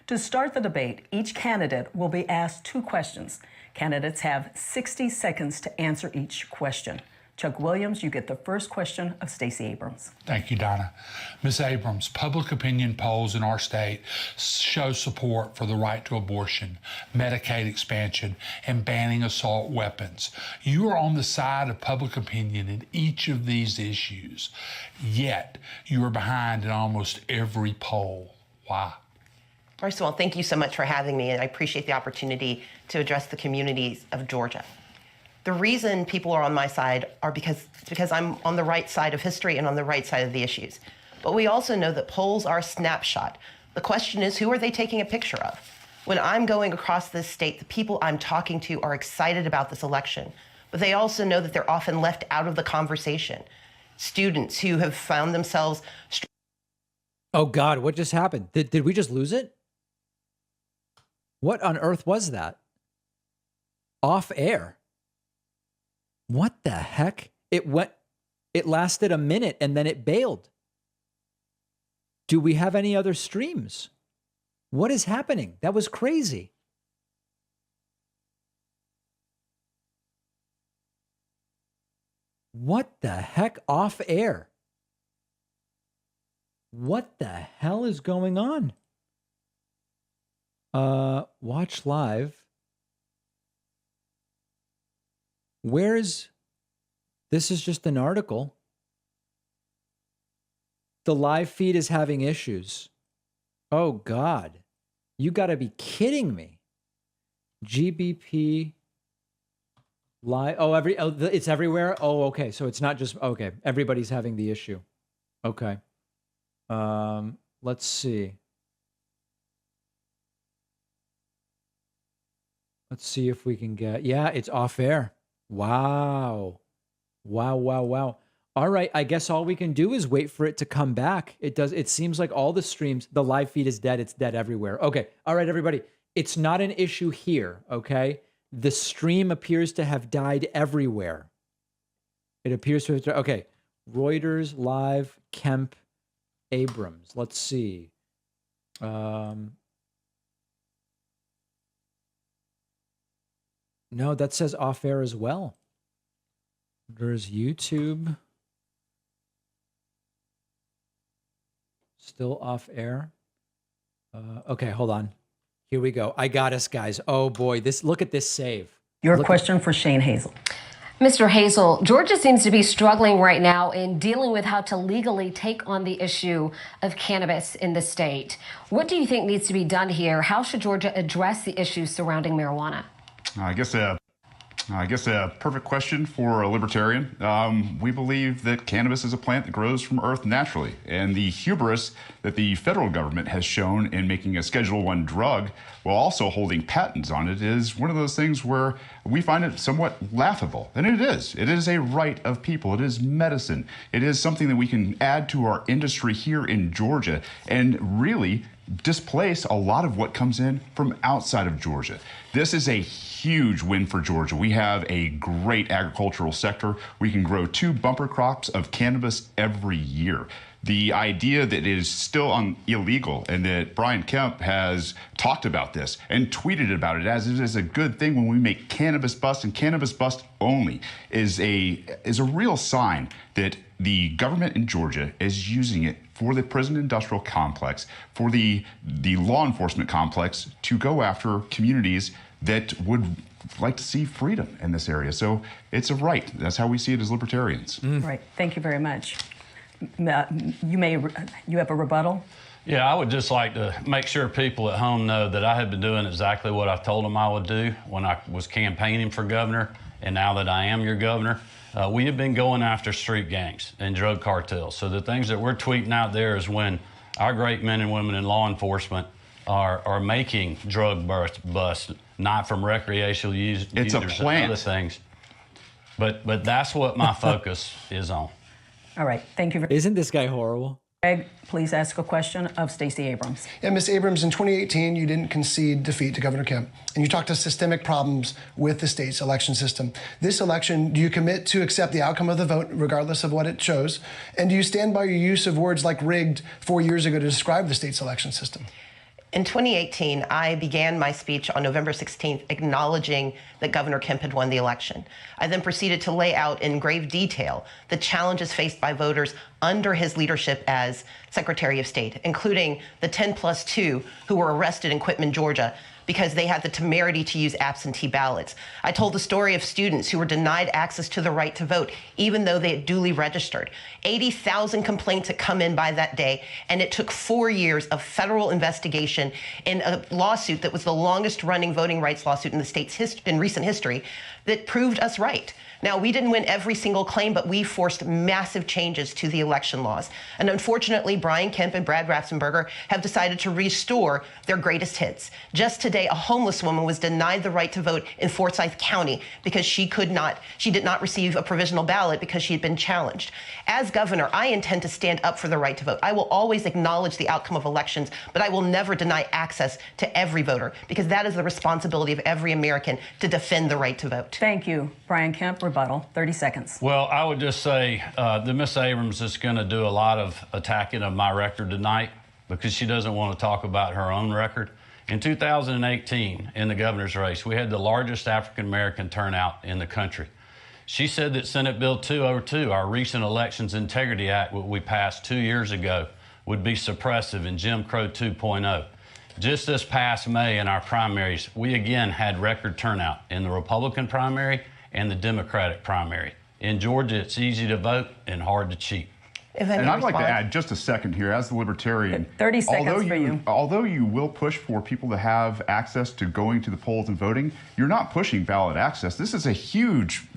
To start the debate, each candidate will be asked 2 questions. Candidates have 60 seconds to answer each question. Chuck Williams, you get the first question of Stacey Abrams. Thank you, Donna. Ms. Abrams, public opinion polls in our state show support for the right to abortion, Medicaid expansion, and banning assault weapons. You are on the side of public opinion in each of these issues, yet you are behind in almost every poll. Why? First of all, thank you so much for having me, and I appreciate the opportunity to address the communities of Georgia. The reason people are on my side are because I'm on the right side of history and on the right side of the issues. But we also know that polls are a snapshot. The question is, who are they taking a picture of? When I'm going across this state, the people I'm talking to are excited about this election, but they also know that they're often left out of the conversation. Students who have found themselves... Oh God, what just happened? Did we just lose it? What on earth was that? Off air. What the heck? It lasted a minute and then it bailed. Do we have any other streams? What is happening? That was crazy. What the heck? Off air. What the hell is going on? Watch live. This is just an article. The live feed is having issues. Oh God, you gotta be kidding me. GBP live. Oh, it's everywhere. Oh, okay. So it's not just, okay. Everybody's having the issue. Okay. Let's see. Let's see if we can get, yeah, it's off air. Wow. Wow. All right. I guess all we can do is wait for it to come back. It seems like all the streams, the live feed is dead. It's dead everywhere. Okay. All right, everybody. It's not an issue here. Okay. The stream appears to have died everywhere. It appears to have, okay. Reuters live, Kemp, Abrams. Let's see. No, that says off air as well. There's YouTube. Still off air. Okay, hold on. Here we go. I got us, guys. Oh boy, look at this save. Your question for Shane Hazel. Mr. Hazel, Georgia seems to be struggling right now in dealing with how to legally take on the issue of cannabis in the state. What do you think needs to be done here? How should Georgia address the issues surrounding marijuana? I guess a perfect question for a libertarian. We believe that cannabis is a plant that grows from earth naturally, and the hubris that the federal government has shown in making a Schedule I drug while also holding patents on it is one of those things where we find it somewhat laughable. And it is. It is a right of people. It is medicine. It is something that we can add to our industry here in Georgia and really displace a lot of what comes in from outside of Georgia. This is a huge win for Georgia. We have a great agricultural sector. We can grow 2 bumper crops of cannabis every year. The idea that it is still illegal and that Brian Kemp has talked about this and tweeted about it as it is a good thing when we make cannabis bust and cannabis bust only is a real sign that the government in Georgia is using it for the prison industrial complex, for the law enforcement complex to go after communities that would like to see freedom in this area. So it's a right. That's how we see it as libertarians. Right. Thank you very much. You have a rebuttal? Yeah, I would just like to make sure people at home know that I have been doing exactly what I told them I would do when I was campaigning for governor, and now that I am your governor. We have been going after street gangs and drug cartels. So the things that we're tweeting out there is when our great men and women in law enforcement are making drug busts, not from recreational users and other things. But that's what my focus is on. All right. Thank you. Isn't this guy horrible? Greg, please ask a question of Stacey Abrams. Yeah, Ms. Abrams, in 2018, you didn't concede defeat to Governor Kemp, and you talked to systemic problems with the state's election system. This election, do you commit to accept the outcome of the vote, regardless of what it shows? And do you stand by your use of words like rigged 4 years ago to describe the state's election system? In 2018, I began my speech on November 16th acknowledging that Governor Kemp had won the election. I then proceeded to lay out in grave detail the challenges faced by voters under his leadership as Secretary of State, including the 10+2 who were arrested in Quitman, Georgia, because they had the temerity to use absentee ballots. I told the story of students who were denied access to the right to vote, even though they had duly registered. 80,000 complaints had come in by that day, and it took 4 years of federal investigation in a lawsuit that was the longest running voting rights lawsuit in the state's in recent history that proved us right. Now, we didn't win every single claim, but we forced massive changes to the election laws. And unfortunately, Brian Kemp and Brad Raffensperger have decided to restore their greatest hits. Just today, a homeless woman was denied the right to vote in Forsyth County because she did not receive a provisional ballot because she had been challenged. As governor, I intend to stand up for the right to vote. I will always acknowledge the outcome of elections, but I will never deny access to every voter, because that is the responsibility of every American to defend the right to vote. Thank you. Brian Kemp, rebuttal, 30 seconds. Well, I would just say that Ms. Abrams is going to do a lot of attacking of my record tonight because she doesn't want to talk about her own record. In 2018, in the governor's race, we had the largest African-American turnout in the country. She said that Senate Bill 202, our Recent Elections Integrity Act, what we passed 2 years ago, would be suppressive in Jim Crow 2.0. Just this past May in our primaries, we again had record turnout in the Republican primary and the Democratic primary. In Georgia, it's easy to vote and hard to cheat. And I'd like to add just a second here, as the Libertarian. 30 seconds for you. Although you will push for people to have access to going to the polls and voting, you're not pushing ballot access. This is a huge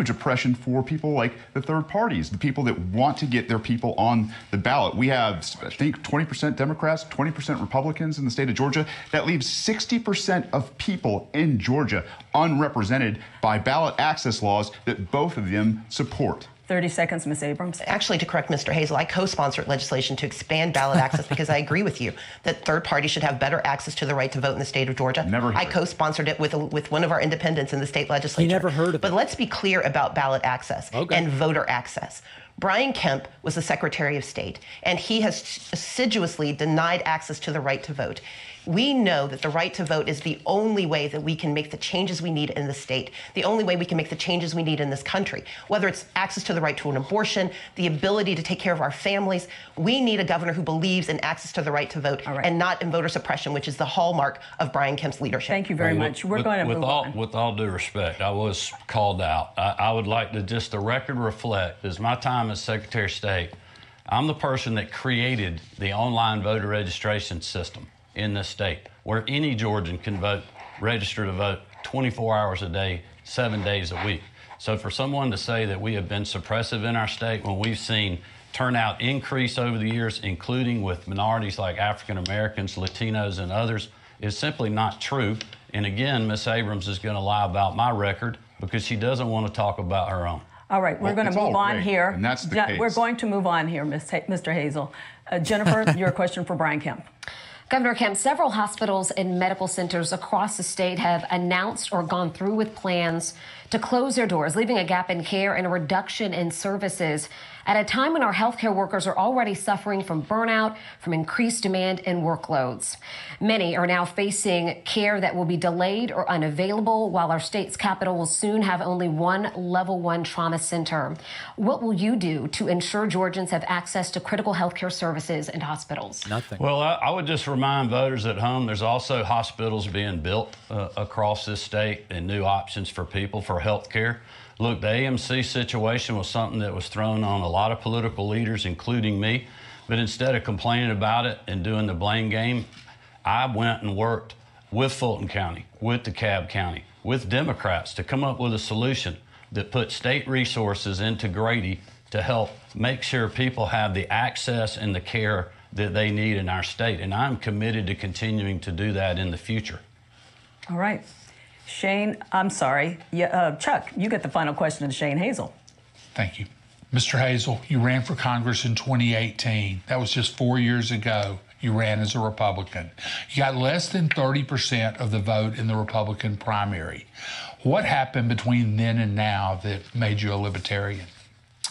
oppression for people like the third parties, the people that want to get their people on the ballot. We have, I think, 20% Democrats, 20% Republicans in the state of Georgia. That leaves 60% of people in Georgia unrepresented by ballot access laws that both of them support. 30 seconds, Ms. Abrams. Actually, to correct Mr. Hazel, I co-sponsored legislation to expand ballot access because I agree with you that third parties should have better access to the right to vote in the state of Georgia. I co-sponsored it with one of our independents in the state legislature. He never heard of it. But let's be clear about ballot access and voter access. Brian Kemp was the Secretary of State, and he has assiduously denied access to the right to vote. We know that the right to vote is the only way that we can make the changes we need in the state, the only way we can make the changes we need in this country, whether it's access to the right to an abortion, the ability to take care of our families. We need a governor who believes in access to the right to vote and not in voter suppression, which is the hallmark of Brian Kemp's leadership. Thank you very much. We're going to move on. With all due respect, I was called out. I would like to just the record reflect, as my time as Secretary of State, I'm the person that created the online voter registration system in this state, where any Georgian can vote, register to vote 24 hours a day, 7 days a week. So for someone to say that we have been suppressive in our state when we've seen turnout increase over the years, including with minorities like African Americans, Latinos, and others, is simply not true. And again, Ms. Abrams is going to lie about my record because she doesn't want to talk about her own. All right, we're going to move on here. And that's the case. We're going to move on here, Mr. Hazel. Jennifer, your question for Brian Kemp. Governor Kemp, several hospitals and medical centers across the state have announced or gone through with plans to close their doors, leaving a gap in care and a reduction in services at a time when our healthcare workers are already suffering from burnout, from increased demand and workloads. Many are now facing care that will be delayed or unavailable, while our state's capital will soon have only one level 1 trauma center. What will you do to ensure Georgians have access to critical healthcare services and hospitals? Nothing. Well, I would just remind voters at home, there's also hospitals being built across this state and new options for people for health care. Look, the AMC situation was something that was thrown on a lot of political leaders, including me. But instead of complaining about it and doing the blame game, I went and worked with Fulton County, with DeKalb County, with Democrats to come up with a solution that put state resources into Grady to help make sure people have the access and the care that they need in our state. And I'm committed to continuing to do that in the future. All right. Shane, I'm sorry. Chuck, you get the final question to Shane Hazel. Thank you. Mr. Hazel, you ran for Congress in 2018. That was just 4 years ago. You ran as a Republican. You got less than 30% of the vote in the Republican primary. What happened between then and now that made you a Libertarian?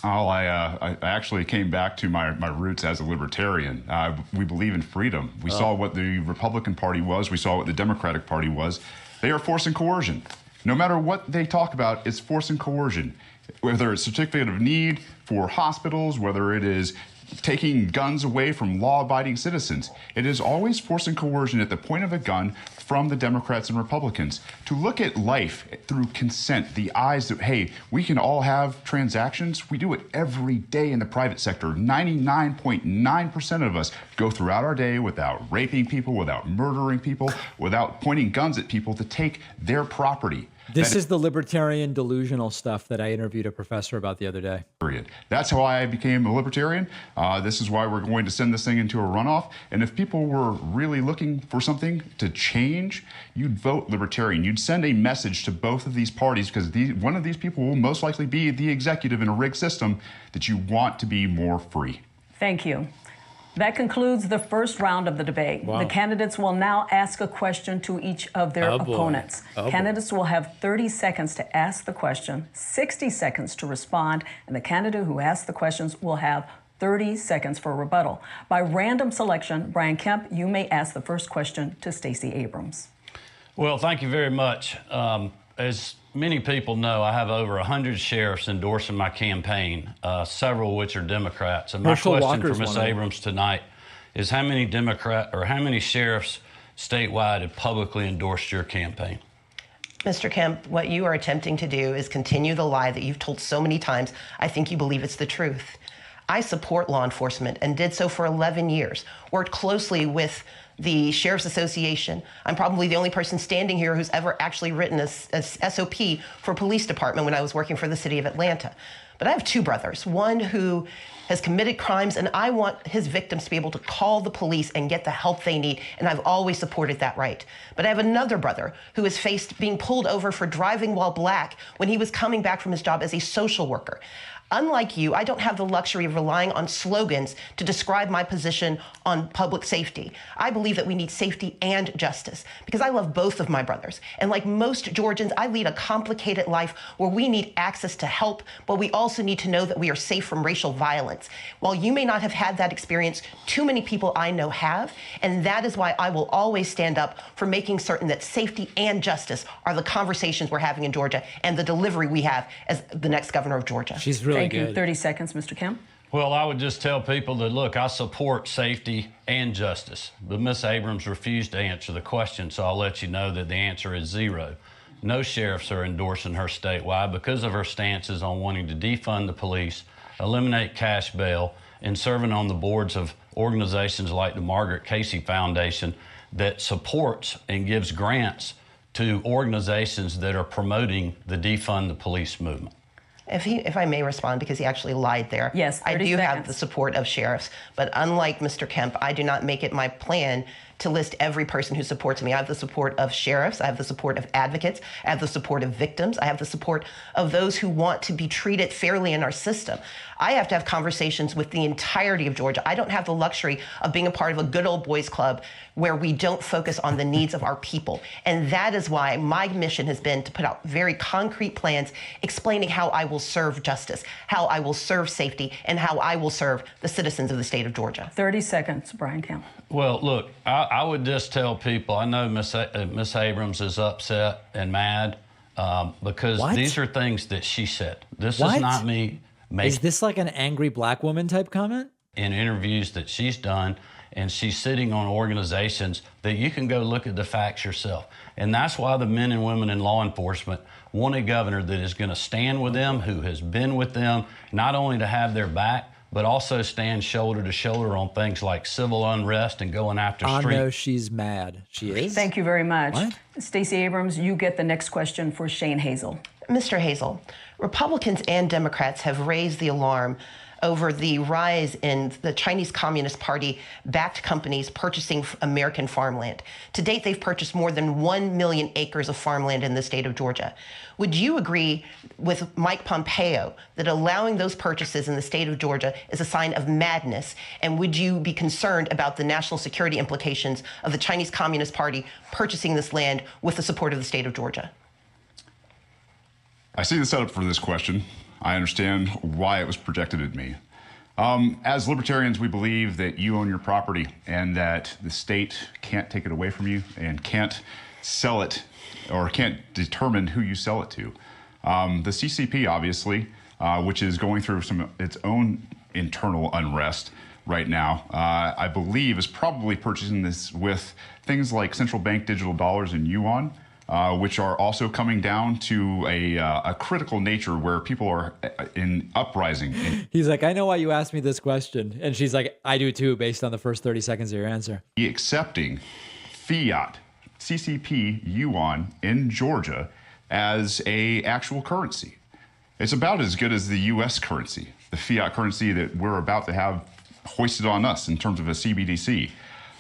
Oh, I actually came back to my roots as a libertarian. We believe in freedom. We saw what the Republican Party was. We saw what the Democratic Party was. They are force and coercion. No matter what they talk about, it's force and coercion. Whether it's certificate of need for hospitals, whether it is taking guns away from law-abiding citizens. It is always force and coercion at the point of a gun from the Democrats and Republicans. To look at life through consent, the eyes that, hey, we can all have transactions. We do it every day in the private sector. 99.9% of us go throughout our day without raping people, without murdering people, without pointing guns at people to take their property. This is the libertarian delusional stuff that I interviewed a professor about the other day. Period. That's how I became a libertarian. This is why we're going to send this thing into a runoff. And if people were really looking for something to change, you'd vote libertarian. You'd send a message to both of these parties, because one of these people will most likely be the executive in a rigged system, that you want to be more free. Thank you. That concludes the first round of the debate. Wow. The candidates will now ask a question to each of their opponents. Candidates will have 30 seconds to ask the question, 60 seconds to respond, and the candidate who asks the questions will have 30 seconds for rebuttal. By random selection, Brian Kemp, you may ask the first question to Stacey Abrams. Well, thank you very much. As many people know, I have over 100 sheriffs endorsing my campaign, several of which are Democrats. And my question for Ms. Abrams tonight is how many sheriffs statewide have publicly endorsed your campaign? Mr. Kemp, what you are attempting to do is continue the lie that you've told so many times. I think you believe it's the truth. I support law enforcement and did so for 11 years, worked closely with the Sheriff's Association. I'm probably the only person standing here who's ever actually written a SOP for a police department when I was working for the city of Atlanta. But I have two brothers, one who has committed crimes, and I want his victims to be able to call the police and get the help they need, and I've always supported that right. But I have another brother who has faced being pulled over for driving while black when he was coming back from his job as a social worker. Unlike you, I don't have the luxury of relying on slogans to describe my position on public safety. I believe that we need safety and justice because I love both of my brothers. And like most Georgians, I lead a complicated life where we need access to help, but we also need to know that we are safe from racial violence. While you may not have had that experience, too many people I know have, and that is why I will always stand up for making certain that safety and justice are the conversations we're having in Georgia and the delivery we have as the next governor of Georgia. She's really Thank you. good. 30 seconds, Mr. Kemp. Well, I would just tell people that, look, I support safety and justice, but Ms. Abrams refused to answer the question, so I'll let you know that the answer is 0. No sheriffs are endorsing her statewide because of her stances on wanting to defund the police, eliminate cash bail, and serving on the boards of organizations like the Margaret Casey Foundation that supports and gives grants to organizations that are promoting the defund the police movement. If I may respond, because he actually lied there. Yes, I 30 do seconds. have the support of sheriffs, but unlike Mr. Kemp, I do not make it my plan to list every person who supports me. I have the support of sheriffs, I have the support of advocates, I have the support of victims, I have the support of those who want to be treated fairly in our system. I have to have conversations with the entirety of Georgia. I don't have the luxury of being a part of a good old boys club where we don't focus on the needs of our people. And that is why my mission has been to put out very concrete plans explaining how I will serve justice, how I will serve safety, and how I will serve the citizens of the state of Georgia. 30 seconds, Brian Kemp. Well, look, I would just tell people, I know Ms. Abrams is upset and mad because these are things that she said. This is not me making. Is this like an angry black woman type comment? In interviews that she's done, and she's sitting on organizations that you can go look at the facts yourself. And that's why the men and women in law enforcement want a governor that is going to stand with them, who has been with them, not only to have their back, but also stand shoulder to shoulder on things like civil unrest and going after street. I know she's mad. She is? Thank you very much. What? Stacey Abrams, you get the next question for Shane Hazel. Mr. Hazel, Republicans and Democrats have raised the alarm over the rise in the Chinese Communist Party-backed companies purchasing American farmland. To date, they've purchased more than 1 million acres of farmland in the state of Georgia. Would you agree with Mike Pompeo that allowing those purchases in the state of Georgia is a sign of madness? And would you be concerned about the national security implications of the Chinese Communist Party purchasing this land with the support of the state of Georgia? I see the setup for this question. I understand why it was projected at me. As libertarians, we believe that you own your property and that the state can't take it away from you and can't sell it or can't determine who you sell it to. The CCP, obviously, which is going through its own internal unrest right now, I believe is probably purchasing this with things like central bank digital dollars and yuan, which are also coming down to a critical nature where people are in uprising. He's like, I know why you asked me this question. And she's like, I do too, based on the first 30 seconds of your answer. Accepting fiat, CCP, yuan in Georgia as a actual currency. It's about as good as the U.S. currency, the fiat currency that we're about to have hoisted on us in terms of a CBDC.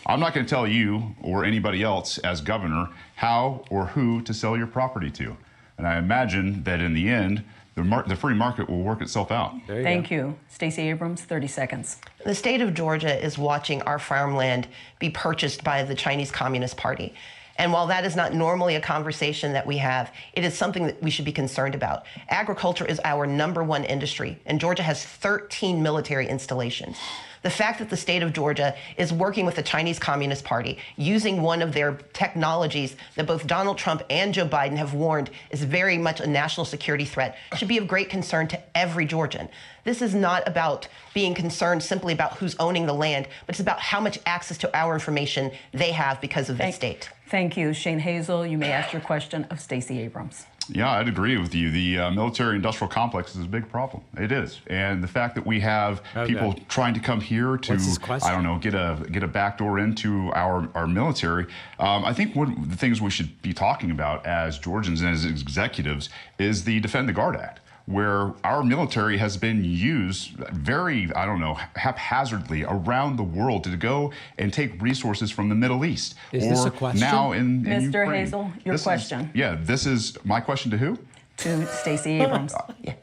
I'm not going to tell you or anybody else as governor how or who to sell your property to. And I imagine that in the end, the free market will work itself out. Thank you. Stacey Abrams, 30 seconds. The state of Georgia is watching our farmland be purchased by the Chinese Communist Party. And while that is not normally a conversation that we have, it is something that we should be concerned about. Agriculture is our #1 industry, and Georgia has 13 military installations. The fact that the state of Georgia is working with the Chinese Communist Party, using one of their technologies that both Donald Trump and Joe Biden have warned is very much a national security threat, should be of great concern to every Georgian. This is not about being concerned simply about who's owning the land, but it's about how much access to our information they have because of this state. Thank you. Shane Hazel, you may ask your question of Stacey Abrams. Yeah, I'd agree with you. The military-industrial complex is a big problem. It is. And the fact that we have people trying to come here to, I don't know, get a backdoor into our military, I think one of the things we should be talking about as Georgians and as executives is the Defend the Guard Act, where our military has been used very, I don't know, haphazardly around the world to go and take resources from the Middle East. Is this a question? Now in Mr. Ukraine. Hazel, your question. This is my question to who? To Stacey Abrams.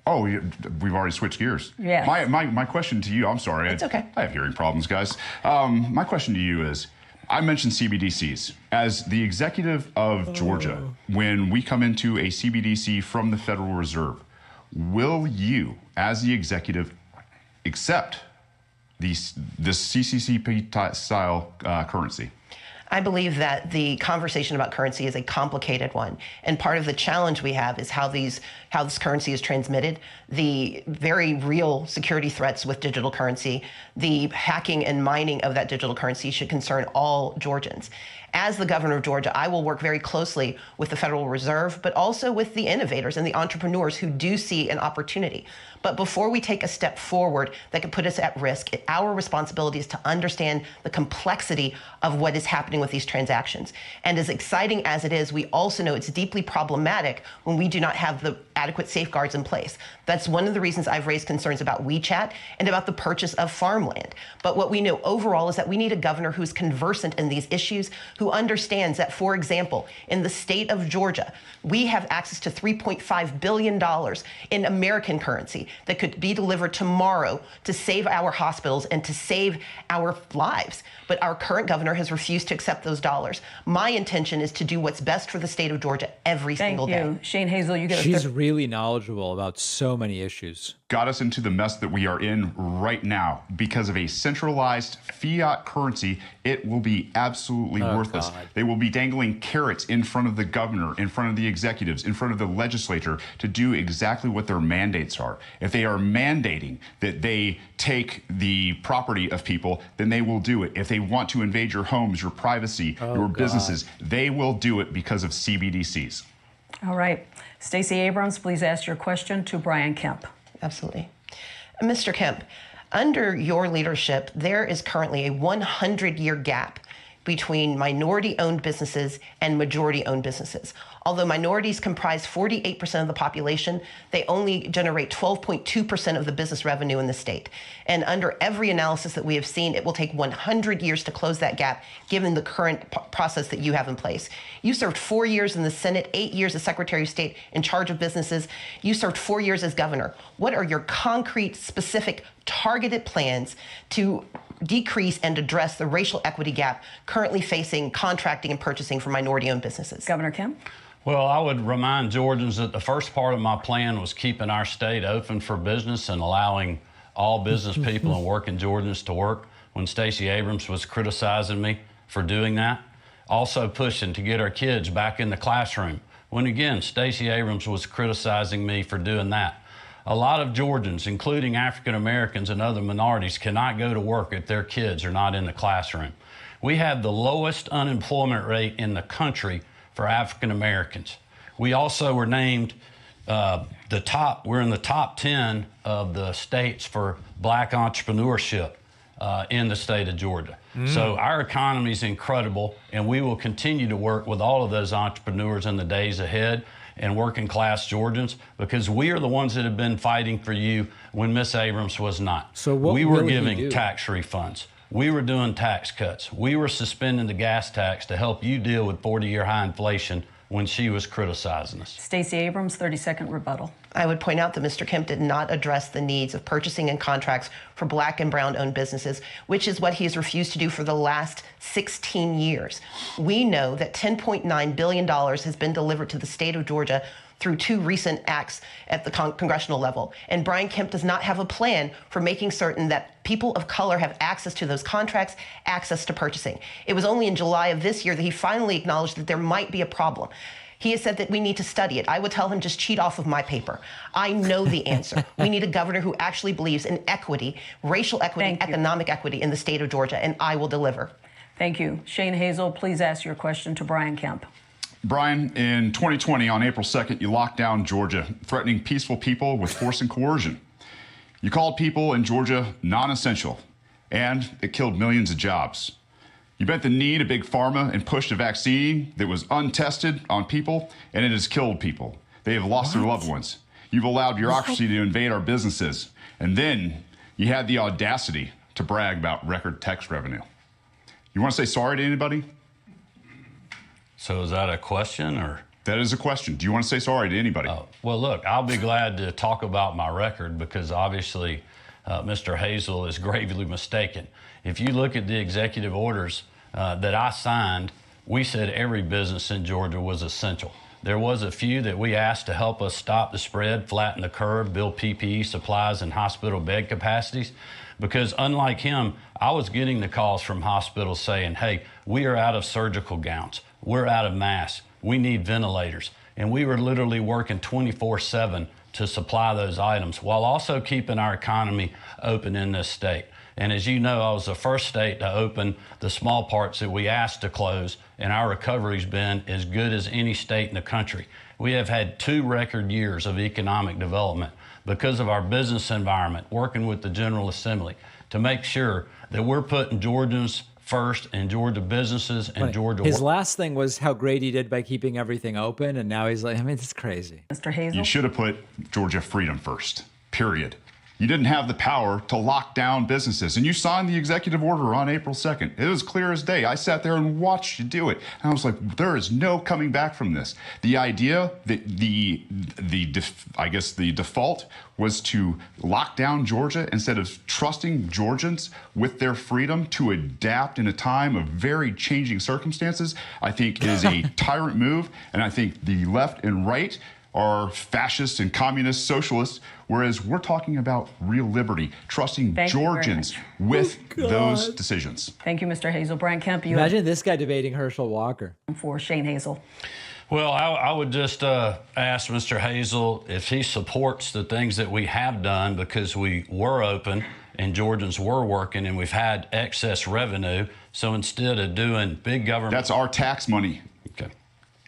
Oh, we've already switched gears. Yes. My question to you, I'm sorry. It's okay. I have hearing problems, guys. My question to you is, I mentioned CBDCs. As the executive of Georgia, when we come into a CBDC from the Federal Reserve, will you, as the executive, accept this CCCP-style currency? I believe that the conversation about currency is a complicated one. And part of the challenge we have is how this currency is transmitted, the very real security threats with digital currency, the hacking and mining of that digital currency should concern all Georgians. As the governor of Georgia, I will work very closely with the Federal Reserve, but also with the innovators and the entrepreneurs who do see an opportunity. But before we take a step forward that could put us at risk, our responsibility is to understand the complexity of what is happening with these transactions. And as exciting as it is, we also know it's deeply problematic when we do not have the adequate safeguards in place. That's one of the reasons I've raised concerns about WeChat and about the purchase of farmland. But what we know overall is that we need a governor who's conversant in these issues, who understands that, for example, in the state of Georgia, we have access to $3.5 billion in American currency that could be delivered tomorrow to save our hospitals and to save our lives. But our current governor has refused to accept those dollars. My intention is to do what's best for the state of Georgia every single day. Thank you. Shane Hazel, you get She's really knowledgeable about so many issues. Got us into the mess that we are in right now because of a centralized fiat currency. It will be absolutely worthless. God. They will be dangling carrots in front of the governor, in front of the executives, in front of the legislature to do exactly what their mandates are. If they are mandating that they take the property of people, then they will do it. If they want to invade your homes, your privacy, your businesses, they will do it because of CBDCs. All right. Stacey Abrams, please ask your question to Brian Kemp. Absolutely. Mr. Kemp, under your leadership, there is currently a 100-year gap between minority-owned businesses and majority-owned businesses. Although minorities comprise 48% of the population, they only generate 12.2% of the business revenue in the state. And under every analysis that we have seen, it will take 100 years to close that gap, given the current process that you have in place. You served 4 years in the Senate, 8 years as Secretary of State in charge of businesses. You served 4 years as governor. What are your concrete, specific, targeted plans to decrease and address the racial equity gap currently facing contracting and purchasing for minority-owned businesses? Governor Kemp? Well, I would remind Georgians that the first part of my plan was keeping our state open for business and allowing all business people and working Georgians to work when Stacey Abrams was criticizing me for doing that. Also pushing to get our kids back in the classroom when, again, Stacey Abrams was criticizing me for doing that. A lot of Georgians, including African Americans and other minorities, cannot go to work if their kids are not in the classroom. We have the lowest unemployment rate in the country for African Americans. We also were named we're in the top 10 of the states for black entrepreneurship in the state of Georgia. So our economy is incredible, and we will continue to work with all of those entrepreneurs in the days ahead and working class Georgians, because we are the ones that have been fighting for you when Miss Abrams was not. So what we were will he giving do? tax refunds. We were doing tax cuts. We were suspending the gas tax to help you deal with 40-year high inflation when she was criticizing us. Stacey Abrams, 30-second rebuttal. I would point out that Mr. Kemp did not address the needs of purchasing and contracts for black and brown-owned businesses, which is what he has refused to do for the last 16 years. We know that $10.9 billion has been delivered to the state of Georgia through two recent acts at the congressional level. And Brian Kemp does not have a plan for making certain that people of color have access to those contracts, access to purchasing. It was only in July of this year that he finally acknowledged that there might be a problem. He has said that we need to study it. I would tell him, just cheat off of my paper. I know the answer. We need a governor who actually believes in equity, racial equity, economic equity in the state of Georgia, and I will deliver. Thank you. Shane Hazel, please ask your question to Brian Kemp. Brian, in 2020, on April 2nd, you locked down Georgia, threatening peaceful people with force and coercion. You called people in Georgia non-essential, and it killed millions of jobs. You bent the knee to big pharma and pushed a vaccine that was untested on people, and it has killed people. They have lost their loved ones. You've allowed bureaucracy to invade our businesses, and then you had the audacity to brag about record tax revenue. You want to say sorry to anybody? So is that a question, or? That is a question. Do you want to say sorry to anybody? Well, look, I'll be glad to talk about my record, because obviously Mr. Hazel is gravely mistaken. If you look at the executive orders that I signed, we said every business in Georgia was essential. There was a few that we asked to help us stop the spread, flatten the curve, build PPE supplies and hospital bed capacities, because unlike him, I was getting the calls from hospitals saying, hey, we are out of surgical gowns. We're out of masks. We need ventilators. And we were literally working 24/7 to supply those items while also keeping our economy open in this state. And as you know, I was the first state to open the small parts that we asked to close, and our recovery's been as good as any state in the country. We have had 2 record years of economic development because of our business environment, working with the General Assembly to make sure that we're putting Georgians first and Georgia businesses and Georgia. His last thing was how great he did by keeping everything open, and now he's like, I mean, it's crazy. Mr. Hazel? You should have put Georgia freedom first, period. You didn't have the power to lock down businesses, and you signed the executive order on April 2nd. It was clear as day. I sat there and watched you do it, and I was like, there is no coming back from this. The idea that the default was to lock down Georgia instead of trusting Georgians with their freedom to adapt in a time of very changing circumstances, I think is a tyrant move, and I think the left and right are fascist and communist socialists, whereas we're talking about real liberty, trusting Georgians with those decisions. Thank you, Mr. Hazel. Brian Kemp, you imagine this guy debating Herschel Walker. For Shane Hazel. Well, I would just ask Mr. Hazel if he supports the things that we have done, because we were open and Georgians were working and we've had excess revenue. So instead of doing big government... That's our tax money. Okay.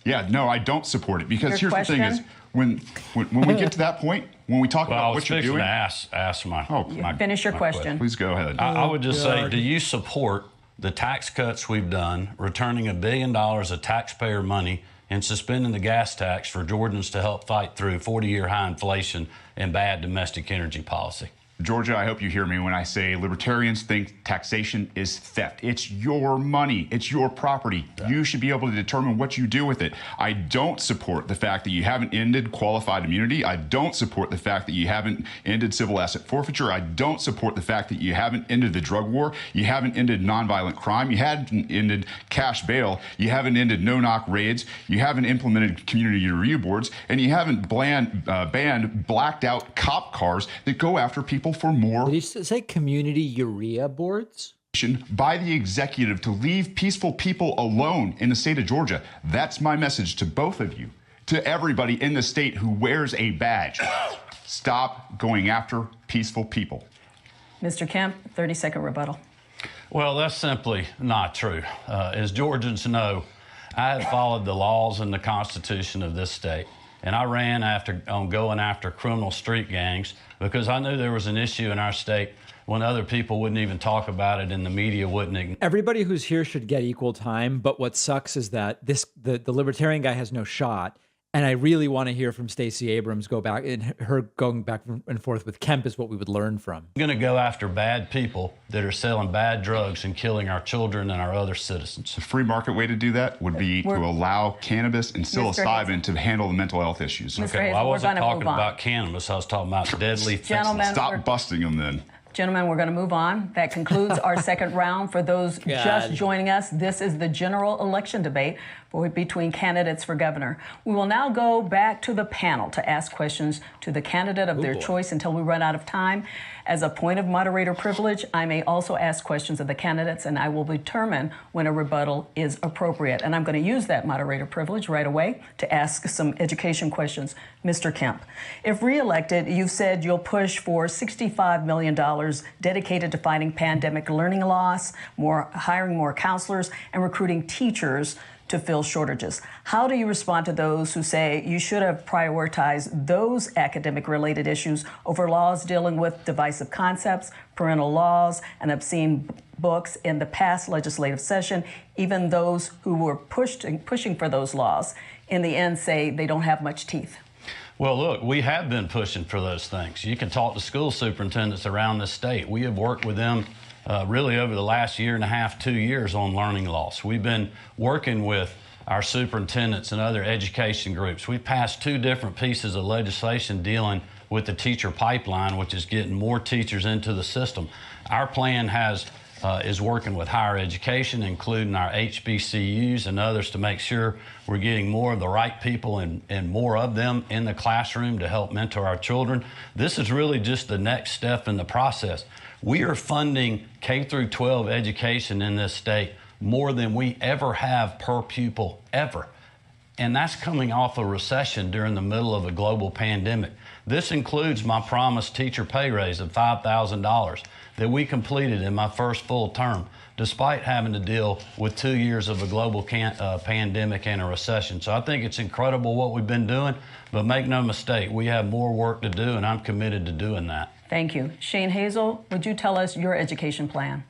Yeah, no, I don't support it, because here's the thing is, when we get to that point, when we talk about what you're doing... ask my Finish your question. Please go ahead. I would just say, do you support the tax cuts we've done, returning $1 billion of taxpayer money and suspending the gas tax for Georgians to help fight through 40-year high inflation and bad domestic energy policy? Georgia, I hope you hear me when I say libertarians think taxation is theft. It's your money. It's your property. You should be able to determine what you do with it. I don't support the fact that you haven't ended qualified immunity. I don't support the fact that you haven't ended civil asset forfeiture. I don't support the fact that you haven't ended the drug war. You haven't ended nonviolent crime. You haven't ended cash bail. You haven't ended no-knock raids. You haven't implemented community review boards. And you haven't banned blacked-out cop cars that go after people for more. Did you say community urea boards? By the executive to leave peaceful people alone in the state of Georgia. That's my message to both of you, to everybody in the state who wears a badge. Stop going after peaceful people. Mr. Kemp, 30-second rebuttal. Well, that's simply not true. As Georgians know, I have followed the laws and the Constitution of this state. And I ran on going after criminal street gangs because I knew there was an issue in our state when other people wouldn't even talk about it and the media wouldn't ignore. Everybody who's here should get equal time, but what sucks is that the libertarian guy has no shot. And I really want to hear from Stacey Abrams go back, and her going back and forth with Kemp is what we would learn from. We're going to go after bad people that are selling bad drugs and killing our children and our other citizens. The free market way to do that would be to allow cannabis and psilocybin to handle the mental health issues. Okay, well, I wasn't talking about cannabis. I was talking about deadly fentanyl. Stop busting them then. Gentlemen, we're going to move on. That concludes our second round. For those just joining us, this is the general election debate between candidates for governor. We will now go back to the panel to ask questions to the candidate of their choice until we run out of time. As a point of moderator privilege, I may also ask questions of the candidates, and I will determine when a rebuttal is appropriate. And I'm going to use that moderator privilege right away to ask some education questions. Mr. Kemp, if reelected, you've said you'll push for $65 million dedicated to fighting pandemic learning loss, hiring more counselors, and recruiting teachers to fill shortages. How do you respond to those who say you should have prioritized those academic-related issues over laws dealing with divisive concepts, parental laws, and obscene books in the past legislative session? Even those who were pushing for those laws, in the end, say they don't have much teeth. Well, look, we have been pushing for those things. You can talk to school superintendents around the state. We have worked with them really over the last year and a half, 2 years on learning loss. We've been working with our superintendents and other education groups. We've passed 2 different pieces of legislation dealing with the teacher pipeline, which is getting more teachers into the system. Our plan is working with higher education, including our HBCUs and others, to make sure we're getting more of the right people and more of them in the classroom to help mentor our children. This is really just the next step in the process. We are funding K through 12 education in this state more than we ever have per pupil, ever. And that's coming off a recession during the middle of a global pandemic. This includes my promised teacher pay raise of $5,000 that we completed in my first full term, despite having to deal with 2 years of a global pandemic and a recession. So I think it's incredible what we've been doing, but make no mistake, we have more work to do, and I'm committed to doing that. Thank you. Shane Hazel, would you tell us your education plan?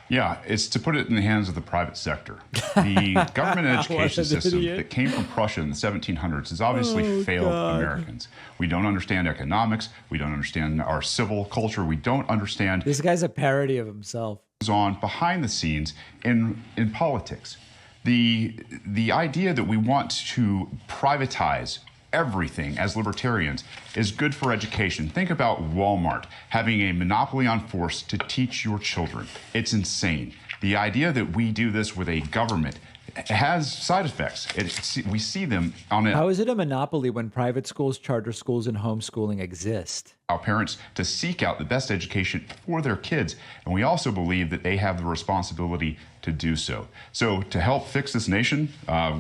Yeah, it's to put it in the hands of the private sector. The government education system that came from Prussia in the 1700s has obviously failed Americans. We don't understand economics. We don't understand our civil culture. We don't understand. This guy's a parody of himself. Goes on behind the scenes in politics. The idea that we want to privatize everything as libertarians is good for education. Think about Walmart having a monopoly on force to teach your children. It's insane. The idea that we do this with a government has side effects. We see them on it. How is it a monopoly when private schools, charter schools, and homeschooling exist? Our parents to seek out the best education for their kids. And we also believe that they have the responsibility to do so. So to help fix this nation,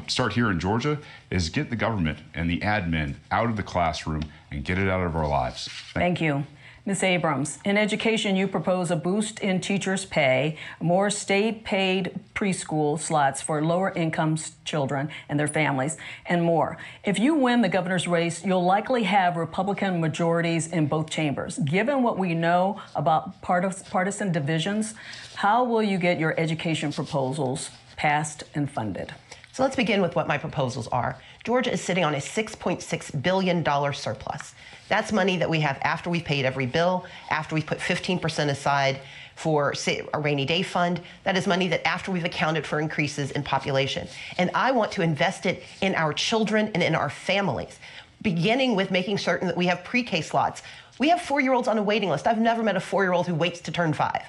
start here in Georgia, is get the government and the admin out of the classroom and get it out of our lives. Thank you. Ms. Abrams, in education, you propose a boost in teachers' pay, more state-paid preschool slots for lower-income children and their families, and more. If you win the governor's race, you'll likely have Republican majorities in both chambers. Given what we know about partisan divisions, how will you get your education proposals passed and funded? So let's begin with what my proposals are. Georgia is sitting on a $6.6 billion surplus. That's money that we have after we've paid every bill, after we've put 15% aside for a rainy day fund. That is money that after we've accounted for increases in population. And I want to invest it in our children and in our families, beginning with making certain that we have pre-K slots. We have 4-year-olds on a waiting list. I've never met a 4-year-old who waits to turn 5.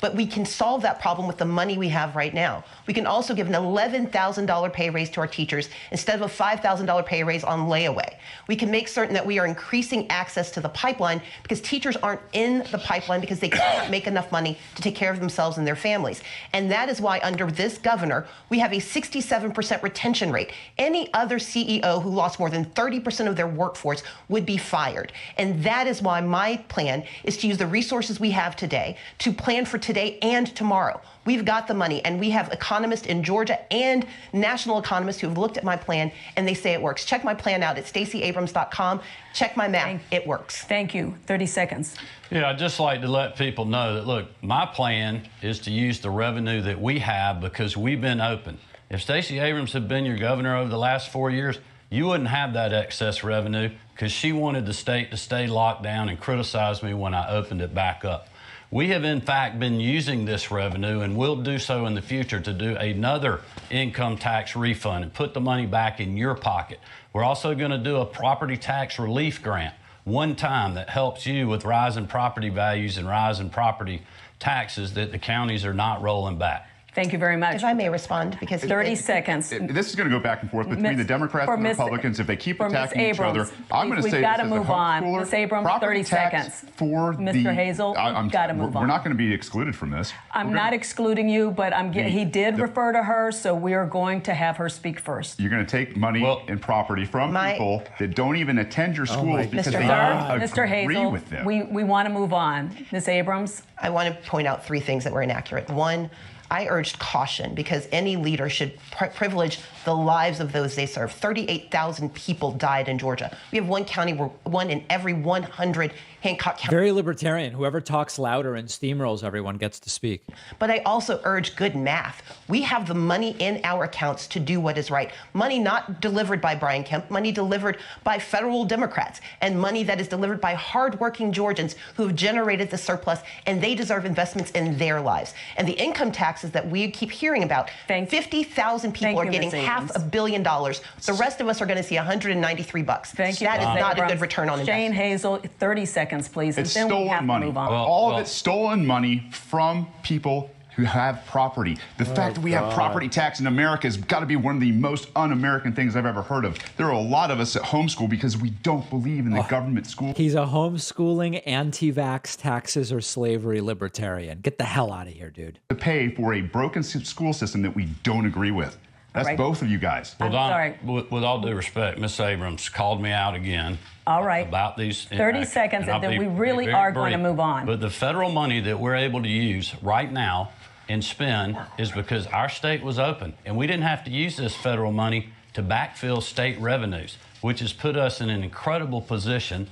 But we can solve that problem with the money we have right now. We can also give an $11,000 pay raise to our teachers instead of a $5,000 pay raise on layaway. We can make certain that we are increasing access to the pipeline because teachers aren't in the pipeline because they can't make enough money to take care of themselves and their families. And that is why under this governor, we have a 67% retention rate. Any other CEO who lost more than 30% of their workforce would be fired. And that is why my plan is to use the resources we have today to plan for today and tomorrow. We've got the money, and we have economists in Georgia and national economists who have looked at my plan, and they say it works. Check my plan out at StaceyAbrams.com. Check my math. It works. Thank you. 30 seconds. Yeah, I'd just like to let people know that, look, my plan is to use the revenue that we have because we've been open. If Stacey Abrams had been your governor over the last 4 years, you wouldn't have that excess revenue because she wanted the state to stay locked down and criticize me when I opened it back up. We have, in fact, been using this revenue and will do so in the future to do another income tax refund and put the money back in your pocket. We're also going to do a property tax relief grant one time that helps you with rising property values and rising property taxes that the counties are not rolling back. Thank you very much. If I may respond, because 30 seconds. This is going to go back and forth between the Democrats and the Republicans. If they keep attacking each other, I'm going to say we've got to move on. Ms. Abrams, 30 seconds. For Mr. Hazel, we've got to move on. We're not going to be excluded from this. I'm not excluding you, but he did refer to her, so we are going to have her speak first. You're going to take money and property from people that don't even attend your schools because they don't agree with them. We want to move on. Ms. Abrams? I want to point out 3 things that were inaccurate. One, I urged caution because any leader should privilege the lives of those they serve. 38,000 people died in Georgia. We have one county where 1 in every 100 Hancock County. Very libertarian. Whoever talks louder and steamrolls everyone gets to speak. But I also urge good math. We have the money in our accounts to do what is right. Money not delivered by Brian Kemp, money delivered by federal Democrats, and money that is delivered by hardworking Georgians who have generated the surplus, and they deserve investments in their lives. And the income taxes that we keep hearing about, 50,000 people are getting $500 million. The rest of us are going to see $193. Thank you. That is not a good return on investment. Jane Hazel, 30 seconds, please. It's stolen money. All of it's stolen money from people who have property. The fact that we have property tax in America has got to be one of the most un-American things I've ever heard of. There are a lot of us at homeschool because we don't believe in the government school. He's a homeschooling, anti-vax, taxes, or slavery libertarian. Get the hell out of here, dude. To pay for a broken school system that we don't agree with. That's both of you guys. Well, Don, with all due respect, Ms. Abrams called me out again. All right. About these 30 seconds, and then we really are going to move on. But the federal money that we're able to use right now and spend is because our state was open, and we didn't have to use this federal money to backfill state revenues, which has put us in an incredible position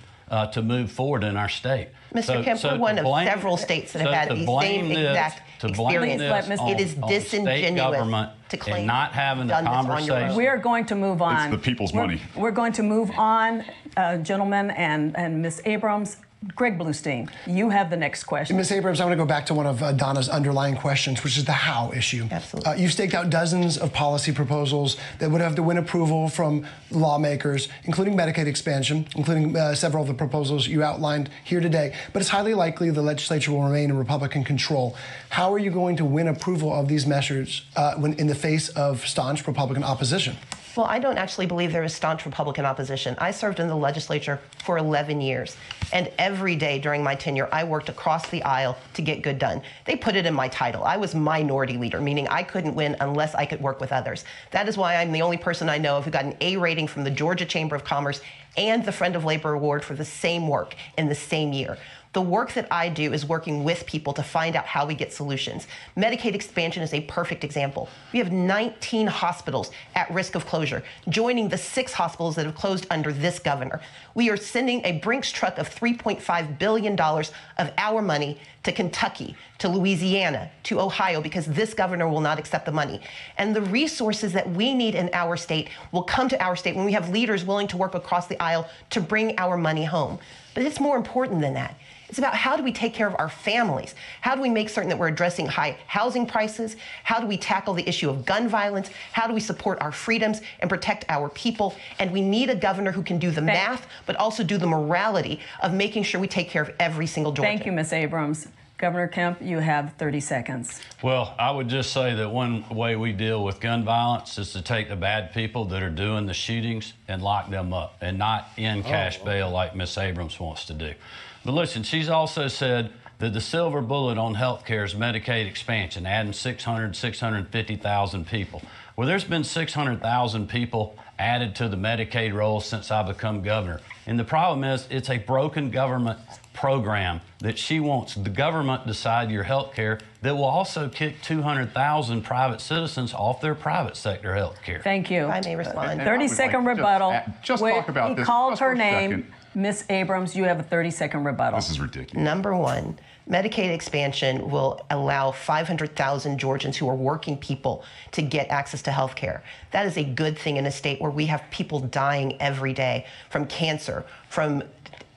to move forward in our state. Mr. Kemp, we're one of several states that have had the same exact experience. It is disingenuous to claim and not having the conversation. We are going to move on. It's the people's money. We're going to move on, gentlemen, and Ms. Abrams. Greg Bluestein, you have the next question. Ms. Abrams, I want to go back to one of Donna's underlying questions, which is the how issue. Absolutely. You've staked out dozens of policy proposals that would have to win approval from lawmakers, including Medicaid expansion, including several of the proposals you outlined here today. But it's highly likely the legislature will remain in Republican control. How are you going to win approval of these measures when in the face of staunch Republican opposition? Well, I don't actually believe there is staunch Republican opposition. I served in the legislature for 11 years, and every day during my tenure, I worked across the aisle to get good done. They put it in my title. I was minority leader, meaning I couldn't win unless I could work with others. That is why I'm the only person I know of who got an A rating from the Georgia Chamber of Commerce and the Friend of Labor Award for the same work in the same year. The work that I do is working with people to find out how we get solutions. Medicaid expansion is a perfect example. We have 19 hospitals at risk of closure, joining the 6 hospitals that have closed under this governor. We are sending a Brinks truck of $3.5 billion of our money to Kentucky, to Louisiana, to Ohio, because this governor will not accept the money. And the resources that we need in our state will come to our state when we have leaders willing to work across the aisle to bring our money home. But it's more important than that. It's about how do we take care of our families? How do we make certain that we're addressing high housing prices? How do we tackle the issue of gun violence? How do we support our freedoms and protect our people? And we need a governor who can do the math, but also do the morality of making sure we take care of every single Georgian. Thank you, Ms. Abrams. Governor Kemp, you have 30 seconds. Well, I would just say that one way we deal with gun violence is to take the bad people that are doing the shootings and lock them up and not in cash bail like Ms. Abrams wants to do. But listen, she's also said that the silver bullet on health care is Medicaid expansion, adding 650,000 people. Well, there's been 600,000 people added to the Medicaid roll since I become governor. And the problem is it's a broken government program that she wants the government decide your health care that will also kick 200,000 private citizens off their private sector health care. Thank you. If I may respond. 30-second rebuttal. Just talk about he this. called just her for a name. second. Ms. Abrams, you have a 30-second rebuttal. This is ridiculous. Number one, Medicaid expansion will allow 500,000 Georgians who are working people to get access to health care. That is a good thing in a state where we have people dying every day from cancer, from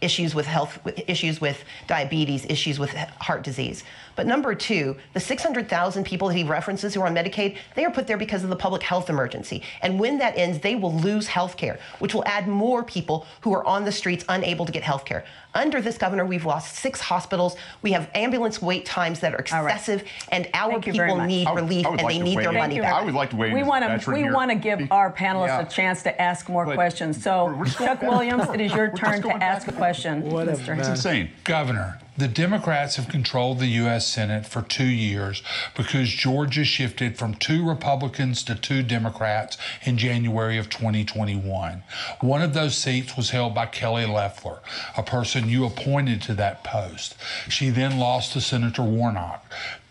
issues with health, issues with diabetes, issues with heart disease. But number two, the 600,000 people that he references who are on Medicaid, they are put there because of the public health emergency. And when that ends, they will lose health care, which will add more people who are on the streets unable to get health care. Under this governor, we've lost 6 hospitals. We have ambulance wait times that are excessive, and our people need relief, and they need their money back. I would like to weigh in. We want to give our panelists a chance to ask more questions. So, Chuck Williams, it is your turn to ask a question. It's insane. Governor, the Democrats have controlled the U.S. Senate for 2 years because Georgia shifted from 2 Republicans to 2 Democrats in January of 2021. One of those seats was held by Kelly Loeffler, a person you appointed to that post. She then lost to Senator Warnock.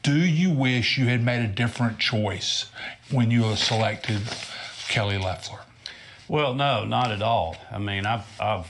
Do you wish you had made a different choice when you selected Kelly Loeffler? Well, no, not at all. I mean, I